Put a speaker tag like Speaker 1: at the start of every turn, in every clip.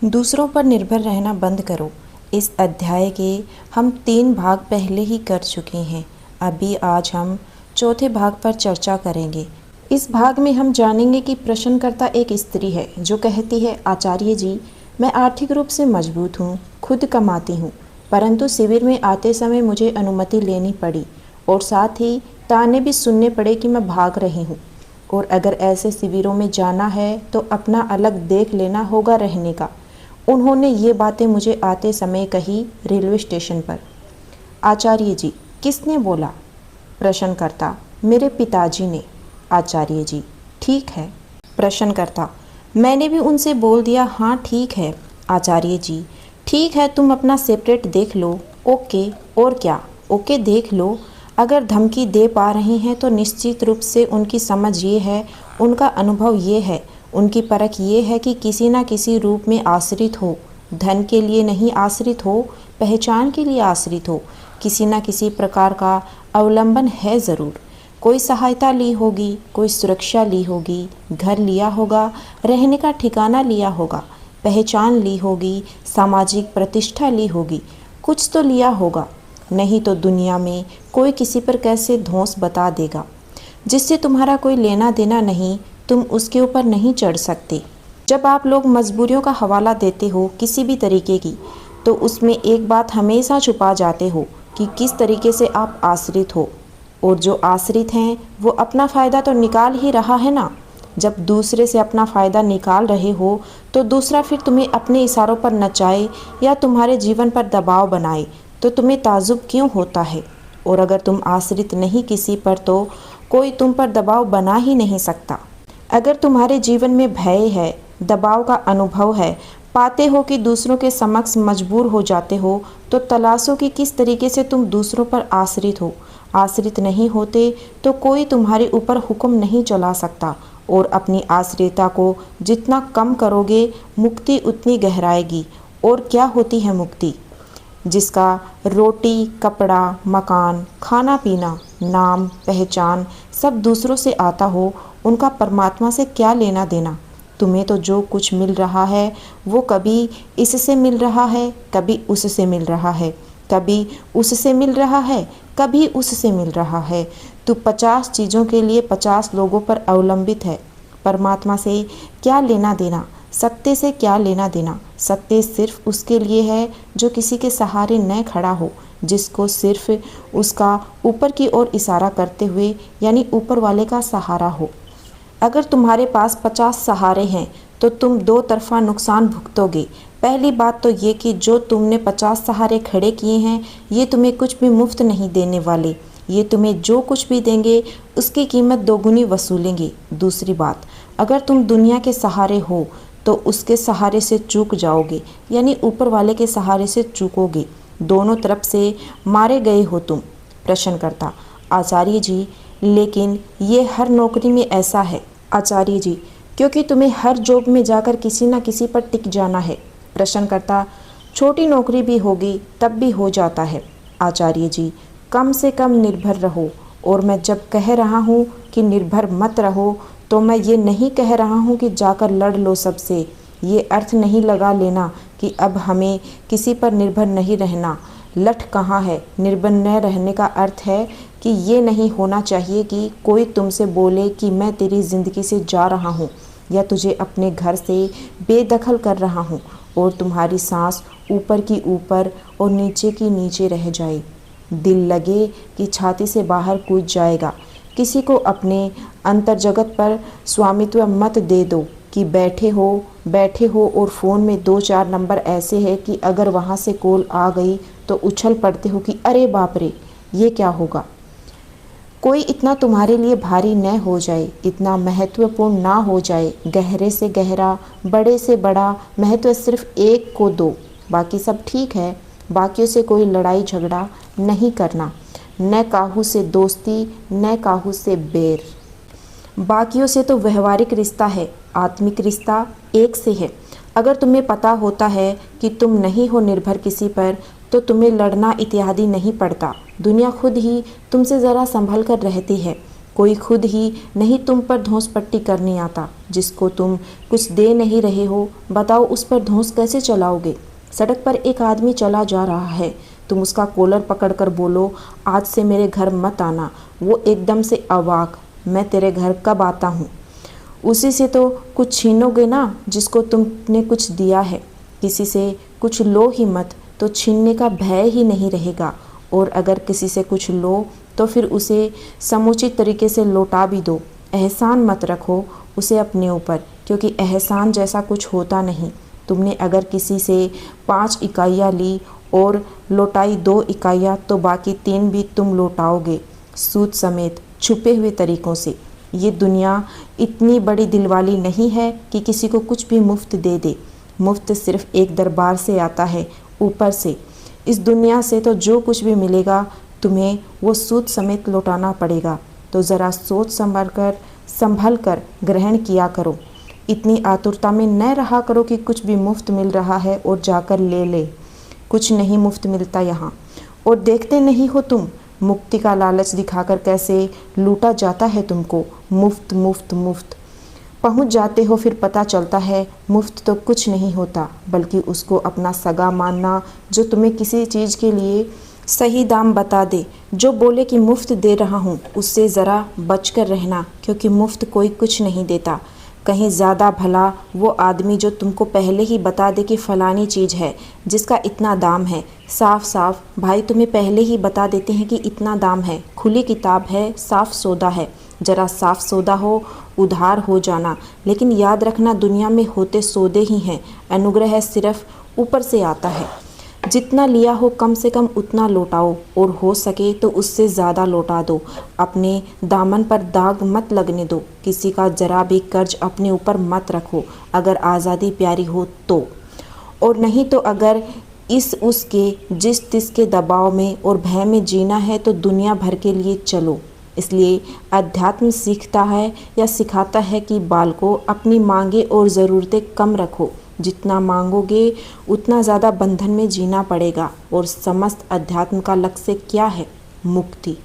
Speaker 1: दूसरों पर निर्भर रहना बंद करो। इस अध्याय के हम 3 भाग पहले ही कर चुके हैं। अभी आज हम चौथे भाग पर चर्चा करेंगे। इस भाग में हम जानेंगे कि प्रश्नकर्ता एक स्त्री है जो कहती है, आचार्य जी, मैं आर्थिक रूप से मजबूत हूँ, खुद कमाती हूँ, परंतु शिविर में आते समय मुझे अनुमति लेनी पड़ी और साथ ही ताने भी सुनने पड़े कि मैं भाग रही हूँ, और अगर ऐसे शिविरों में जाना है तो अपना अलग देख लेना होगा रहने का। उन्होंने ये बातें मुझे आते समय कही रेलवे स्टेशन पर। आचार्य जी, किसने बोला? प्रश्नकर्ता, मेरे पिताजी ने। आचार्य जी, ठीक है। प्रश्नकर्ता, मैंने भी उनसे बोल दिया। हाँ ठीक है। आचार्य जी, ठीक है, तुम अपना सेपरेट देख लो। ओके, और क्या? ओके देख लो। अगर धमकी दे पा रही हैं तो निश्चित रूप से उनकी समझ ये है, उनका अनुभव ये है, उनकी परख ये है कि किसी न किसी रूप में आश्रित हो। धन के लिए नहीं आश्रित हो, पहचान के लिए आश्रित हो। किसी न किसी प्रकार का अवलंबन है ज़रूर। कोई सहायता ली होगी, कोई सुरक्षा ली होगी, घर लिया होगा, रहने का ठिकाना लिया होगा, पहचान ली होगी, सामाजिक प्रतिष्ठा ली होगी, कुछ तो लिया होगा। नहीं तो दुनिया में कोई किसी पर कैसे धौंस बता देगा। जिससे तुम्हारा कोई लेना देना नहीं, तुम उसके ऊपर नहीं चढ़ सकते। जब आप लोग मजबूरियों का हवाला देते हो किसी भी तरीके की, तो उसमें एक बात हमेशा छुपा जाते हो कि किस तरीके से आप आश्रित हो। और जो आश्रित हैं वो अपना फ़ायदा तो निकाल ही रहा है ना। जब दूसरे से अपना फ़ायदा निकाल रहे हो तो दूसरा फिर तुम्हें अपने इशारों पर नचाए या तुम्हारे जीवन पर दबाव बनाए तो तुम्हें ताजुब क्यों होता है? और अगर तुम आश्रित नहीं किसी पर तो कोई तुम पर दबाव बना ही नहीं सकता। अगर तुम्हारे जीवन में भय है, दबाव का अनुभव है, पाते हो कि दूसरों के समक्ष मजबूर हो जाते हो, तो तलाशो कि किस तरीके से तुम दूसरों पर आश्रित हो। आश्रित नहीं होते तो कोई तुम्हारे ऊपर हुक्म नहीं चला सकता, और अपनी आश्रियता को जितना कम करोगे मुक्ति उतनी गहराएगी। और क्या होती है मुक्ति? जिसका रोटी, कपड़ा, मकान, खाना पीना, नाम, पहचान सब दूसरों से आता हो, उनका परमात्मा से क्या लेना देना? तुम्हें तो जो कुछ मिल रहा है वो कभी इससे मिल रहा है, कभी उससे मिल रहा है, कभी उससे मिल रहा है, कभी उससे मिल रहा है। तू 50 चीज़ों के लिए 50 लोगों पर अवलंबित है। परमात्मा से क्या लेना देना? सत्य से क्या लेना देना? सत्य सिर्फ उसके लिए है जो किसी के सहारे न खड़ा हो, जिसको सिर्फ उसका ऊपर की ओर इशारा करते हुए यानी ऊपर वाले का सहारा हो। अगर तुम्हारे पास 50 सहारे हैं तो तुम 2 तरफा नुकसान भुगतोगे। पहली बात तो ये कि जो तुमने 50 सहारे खड़े किए हैं ये तुम्हें कुछ भी मुफ्त नहीं देने वाले। ये तुम्हें जो कुछ भी देंगे उसकी कीमत दोगुनी वसूलेंगे। दूसरी बात, अगर तुम दुनिया के सहारे हो तो उसके सहारे से चूक जाओगे, यानी ऊपर वाले के सहारे से चूकोगे। दोनों तरफ से मारे गए हो तुम। प्रश्नकर्ता, आचार्य जी, लेकिन ये हर नौकरी में ऐसा है। आचार्य जी, क्योंकि तुम्हें हर जॉब में जाकर किसी न किसी पर टिक जाना है। प्रश्नकर्ता, छोटी नौकरी भी होगी तब भी हो जाता है। आचार्य जी, कम से कम निर्भर रहो। और मैं जब कह रहा हूँ कि निर्भर मत रहो तो मैं ये नहीं कह रहा हूँ कि जाकर लड़ लो सबसे। ये अर्थ नहीं लगा लेना कि अब हमें किसी पर निर्भर नहीं रहना। लठ कहाँ है? निर्भर न रहने का अर्थ है कि ये नहीं होना चाहिए कि कोई तुमसे बोले कि मैं तेरी ज़िंदगी से जा रहा हूँ या तुझे अपने घर से बेदखल कर रहा हूँ, और तुम्हारी सांस ऊपर की ऊपर और नीचे की नीचे रह जाए। दिल लगे कि छाती से बाहर कूद जाएगा। किसी को अपने अंतर्जगत पर स्वामित्व मत दे दो कि बैठे हो और फ़ोन में 2-4 नंबर ऐसे हैं कि अगर वहाँ से कॉल आ गई तो उछल पड़ते हो कि अरे बाप रे, ये क्या होगा। कोई इतना तुम्हारे लिए भारी न हो जाए, इतना महत्वपूर्ण ना हो जाए। गहरे से गहरा, बड़े से बड़ा महत्व सिर्फ एक को दो, बाकी सब ठीक है। बाकियों से कोई लड़ाई झगड़ा नहीं करना, न काहू से दोस्ती न काहू से बैर। बाकियों से तो व्यवहारिक रिश्ता है, आत्मिक रिश्ता एक से है। अगर तुम्हें पता होता है कि तुम नहीं हो निर्भर किसी पर तो तुम्हें लड़ना इत्यादि नहीं पड़ता। दुनिया खुद ही तुमसे ज़रा संभल कर रहती है। कोई खुद ही नहीं तुम पर धौंस पट्टी करने आता। जिसको तुम कुछ दे नहीं रहे हो, बताओ उस पर धौंस कैसे चलाओगे। सड़क पर एक आदमी चला जा रहा है, तुम उसका कॉलर पकड़कर बोलो आज से मेरे घर मत आना। वो एकदम से अवाक, मैं तेरे घर कब आता हूँ। उसी से तो कुछ छीनोगे ना जिसको तुमने कुछ दिया है। किसी से कुछ लो ही मत, तो छीनने का भय ही नहीं रहेगा। और अगर किसी से कुछ लो तो फिर उसे समुचित तरीके से लौटा भी दो। एहसान मत रखो उसे अपने ऊपर, क्योंकि एहसान जैसा कुछ होता नहीं। तुमने अगर किसी से 5 इकाइयाँ ली और लौटाई 2 इकाइयाँ, तो बाकी 3 भी तुम लौटाओगे, सूद समेत, छुपे हुए तरीक़ों से। ये दुनिया इतनी बड़ी दिलवाली नहीं है कि किसी को कुछ भी मुफ्त दे दे। मुफ्त सिर्फ एक दरबार से आता है, ऊपर से। इस दुनिया से तो जो कुछ भी मिलेगा तुम्हें वो सूद समेत लौटाना पड़ेगा। तो ज़रा सोच संभल कर ग्रहण किया करो। इतनी आतुरता में न रहा करो कि कुछ भी मुफ्त मिल रहा है और जाकर ले ले। कुछ नहीं मुफ्त मिलता यहाँ। और देखते नहीं हो तुम मुक्ति का लालच दिखाकर कैसे लूटा जाता है तुमको। मुफ्त मुफ्त मुफ्त पहुँच जाते हो, फिर पता चलता है मुफ्त तो कुछ नहीं होता, बल्कि उसको अपना सगा मानना जो तुम्हें किसी चीज़ के लिए सही दाम बता दे। जो बोले कि मुफ्त दे रहा हूँ, उससे ज़रा बचकर रहना, क्योंकि मुफ्त कोई कुछ नहीं देता। कहीं ज़्यादा भला वो आदमी जो तुमको पहले ही बता दे कि फ़लानी चीज़ है जिसका इतना दाम है। साफ साफ भाई तुम्हें पहले ही बता देते हैं कि इतना दाम है, खुली किताब है, साफ सौदा है। ज़रा साफ सौदा हो, उधार हो जाना। लेकिन याद रखना दुनिया में होते सौदे ही हैं, अनुग्रह सिर्फ ऊपर से आता है। जितना लिया हो कम से कम उतना लौटाओ, और हो सके तो उससे ज़्यादा लौटा दो। अपने दामन पर दाग मत लगने दो। किसी का ज़रा भी कर्ज अपने ऊपर मत रखो, अगर आज़ादी प्यारी हो तो। और नहीं तो अगर इस उसके जिस तिस के दबाव में और भय में जीना है तो दुनिया भर के लिए चलो। इसलिए अध्यात्म सीखता है या सिखाता है कि बालकों अपनी मांगे और ज़रूरतें कम रखो। जितना मांगोगे उतना ज़्यादा बंधन में जीना पड़ेगा। और समस्त अध्यात्म का लक्ष्य क्या है? मुक्ति।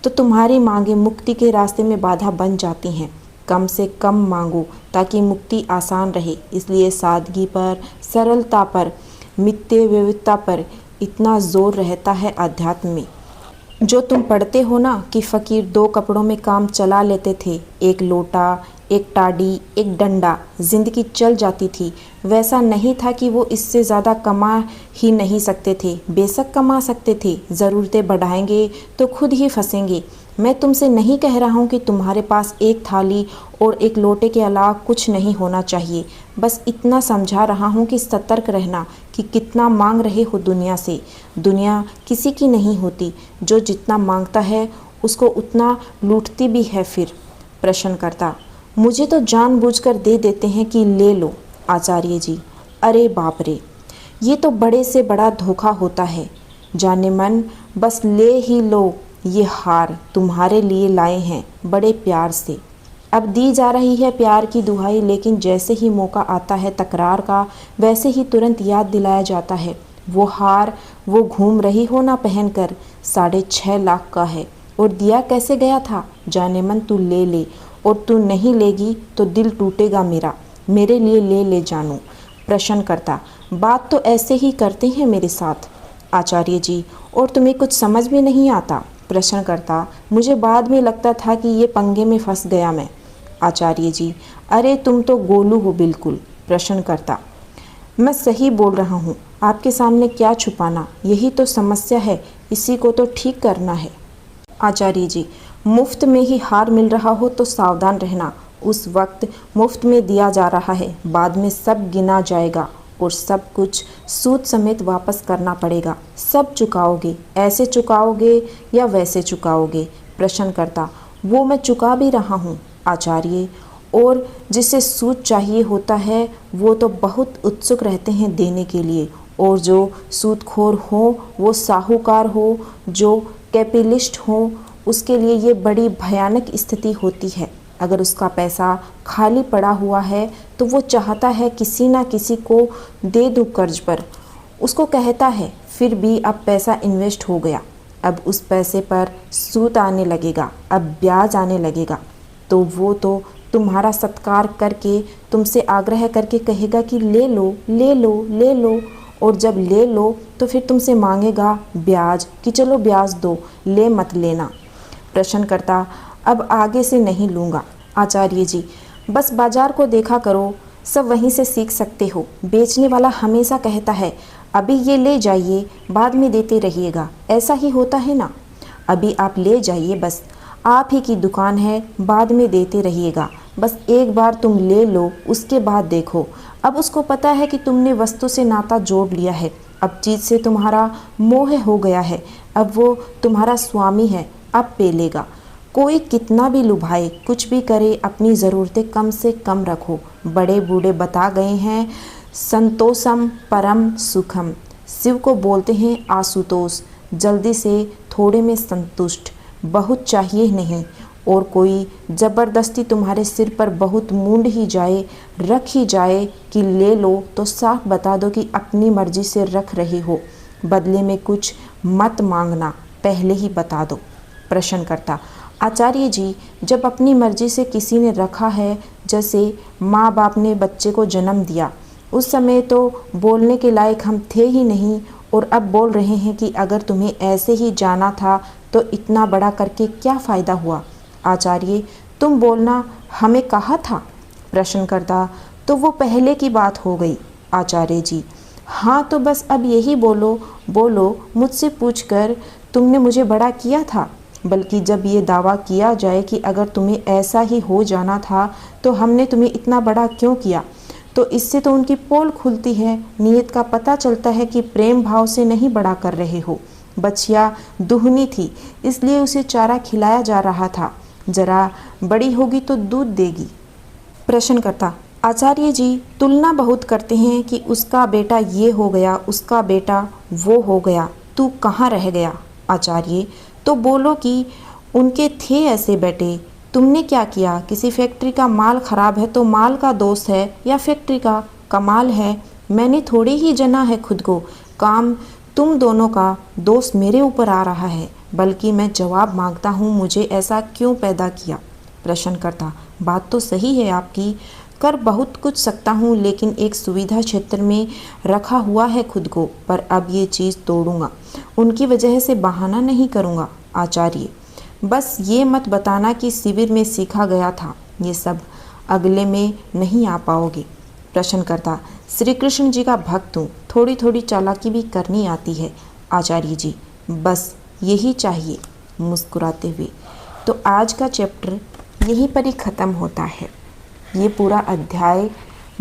Speaker 1: तो तुम्हारी मांगे मुक्ति के रास्ते में बाधा बन जाती हैं। कम से कम मांगो ताकि मुक्ति आसान रहे। इसलिए सादगी पर, सरलता पर, मिथ्य विविधता पर इतना जोर रहता है अध्यात्म में। जो तुम पढ़ते हो ना कि फ़कीर 2 कपड़ों में काम चला लेते थे, एक लोटा, एक टाडी, एक डंडा, ज़िंदगी चल जाती थी। वैसा नहीं था कि वो इससे ज़्यादा कमा ही नहीं सकते थे। बेशक कमा सकते थे, ज़रूरतें बढ़ाएंगे तो खुद ही फंसेंगे। मैं तुमसे नहीं कह रहा हूँ कि तुम्हारे पास एक थाली और एक लोटे के अलावा कुछ नहीं होना चाहिए। बस इतना समझा रहा हूँ कि सतर्क रहना कि कितना मांग रहे हो दुनिया से। दुनिया किसी की नहीं होती, जो जितना मांगता है उसको उतना लूटती भी है। फिर प्रश्नकर्ता, मुझे तो जानबूझकर दे देते हैं कि ले लो। आचार्य जी, अरे बाप रे, ये तो बड़े से बड़ा धोखा होता है। जाने मन बस ले ही लो, ये हार तुम्हारे लिए लाए हैं बड़े प्यार से। अब दी जा रही है प्यार की दुहाई, लेकिन जैसे ही मौका आता है तकरार का, वैसे ही तुरंत याद दिलाया जाता है वो हार वो घूम रही हो ना पहनकर 6.5 लाख का है। और दिया कैसे गया था? जाने मन तू ले ले, और तू नहीं लेगी तो दिल टूटेगा मेरा। मेरे लिए ले ले जानू। प्रश्नकर्ता, बात तो ऐसे ही करते हैं मेरे साथ। आचार्य जी, और तुम्हें कुछ समझ में नहीं आता? प्रश्नकर्ता, मुझे बाद में लगता था कि ये पंगे में फंस गया मैं। आचार्य जी, अरे तुम तो गोलू हो बिल्कुल। प्रश्नकर्ता, मैं सही बोल रहा हूँ, आपके सामने क्या छुपाना, यही तो समस्या है, इसी को तो ठीक करना है। आचार्य जी, मुफ्त में ही हार मिल रहा हो तो सावधान रहना। उस वक्त मुफ्त में दिया जा रहा है, बाद में सब गिना जाएगा और सब कुछ सूद समेत वापस करना पड़ेगा। सब चुकाओगे, ऐसे चुकाओगे या वैसे चुकाओगे? प्रश्नकर्ता, वो मैं चुका भी रहा हूँ आचार्य, और जिसे सूद चाहिए होता है वो तो बहुत उत्सुक रहते हैं देने के लिए। और जो सूदखोर हो, वो साहूकार हो, जो कैपिटलिस्ट हो, उसके लिए ये बड़ी भयानक स्थिति होती है। अगर उसका पैसा खाली पड़ा हुआ है तो वो चाहता है किसी ना किसी को दे दूँ कर्ज पर। उसको कहता है फिर भी अब पैसा इन्वेस्ट हो गया, अब उस पैसे पर सूद आने लगेगा, अब ब्याज आने लगेगा, तो वो तो तुम्हारा सत्कार करके तुमसे आग्रह करके कहेगा कि ले लो ले लो ले लो। और जब ले लो तो फिर तुमसे मांगेगा ब्याज कि चलो ब्याज दो, ले मत लेना। प्रश्नकर्ता, अब आगे से नहीं लूँगा। आचार्य जी, बस बाजार को देखा करो, सब वहीं से सीख सकते हो। बेचने वाला हमेशा कहता है अभी ये ले जाइए, बाद में देते रहिएगा, ऐसा ही होता है ना। अभी आप ले जाइए, बस आप ही की दुकान है, बाद में देते रहिएगा। बस एक बार तुम ले लो, उसके बाद देखो। अब उसको पता है कि तुमने वस्तु से नाता जोड़ लिया है, अब चीज़ से तुम्हारा मोह हो गया है, अब वो तुम्हारा स्वामी है, अब पे लेगा। कोई कितना भी लुभाए, कुछ भी करे, अपनी ज़रूरतें कम से कम रखो। बड़े बूढ़े बता गए हैं, संतोषम परम सुखम। शिव को बोलते हैं आशुतोष, जल्दी से थोड़े में संतुष्ट, बहुत चाहिए नहीं। और कोई ज़बरदस्ती तुम्हारे सिर पर बहुत मूंड ही जाए, रख ही जाए कि ले लो, तो साफ बता दो कि अपनी मर्जी से रख रहे हो, बदले में कुछ मत मांगना, पहले ही बता दो। प्रश्नकर्ता, आचार्य जी, जब अपनी मर्जी से किसी ने रखा है, जैसे माँ बाप ने बच्चे को जन्म दिया, उस समय तो बोलने के लायक हम थे ही नहीं, और अब बोल रहे हैं कि अगर तुम्हें ऐसे ही जाना था तो इतना बड़ा करके क्या फ़ायदा हुआ। आचार्य, तुम बोलना हमें कहा था। प्रश्नकर्ता, तो वो पहले की बात हो गई। आचार्य जी, हाँ तो बस अब यही बोलो बोलो, मुझसे पूछकर तुमने मुझे बड़ा किया था। बल्कि जब ये दावा किया जाए कि अगर तुम्हें ऐसा ही हो जाना था तो हमने तुम्हें इतना बड़ा क्यों किया, तो इससे तो उनकी पोल खुलती है, नीयत का पता चलता है कि प्रेम भाव से नहीं बड़ा कर रहे हो। बच्चिया दुहनी थी, इसलिए उसे चारा खिलाया जा रहा था, जरा बड़ी होगी तो दूध देगी। प्रश्नकर्ता, आचार्य जी, तुलना बहुत करते हैं कि उसका बेटा ये हो गया, उसका बेटा वो हो गया, तू कहाँ रह गया। आचार्य, तो बोलो कि उनके थे ऐसे बेटे, तुमने क्या किया। किसी फैक्ट्री का माल खराब है तो माल का दोष है या फैक्ट्री का? कमाल है, मैंने थोड़ी ही जना है खुद को, काम तुम दोनों का दोष मेरे ऊपर आ रहा है। बल्कि मैं जवाब मांगता हूँ, मुझे ऐसा क्यों पैदा किया। प्रश्नकर्ता, बात तो सही है आपकी, कर बहुत कुछ सकता हूँ, लेकिन एक सुविधा क्षेत्र में रखा हुआ है खुद को, पर अब ये चीज़ तोड़ूंगा, उनकी वजह से बहाना नहीं करूँगा। आचार्य, बस ये मत बताना कि शिविर में सीखा गया था, ये सब अगले में नहीं आ पाओगे। प्रश्नकर्ता, श्री कृष्ण जी का भक्त हूँ, थोड़ी थोड़ी चालाकी भी करनी आती है। आचार्य जी, बस यही चाहिए। मुस्कुराते हुए, तो आज का चैप्टर यहीं पर ही ख़त्म होता है। ये पूरा अध्याय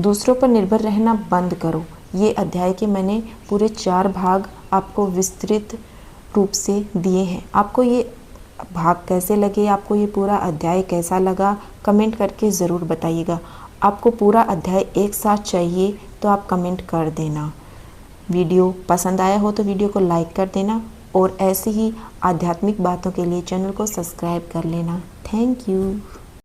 Speaker 1: दूसरों पर निर्भर रहना बंद करो, ये अध्याय के मैंने पूरे 4 भाग आपको विस्तृत रूप से दिए हैं। आपको ये भाग कैसे लगे, आपको ये पूरा अध्याय कैसा लगा, कमेंट करके ज़रूर बताइएगा। आपको पूरा अध्याय एक साथ चाहिए तो आप कमेंट कर देना। वीडियो पसंद आया हो तो वीडियो को लाइक कर देना, और ऐसी ही आध्यात्मिक बातों के लिए चैनल को सब्सक्राइब कर लेना। Thank you.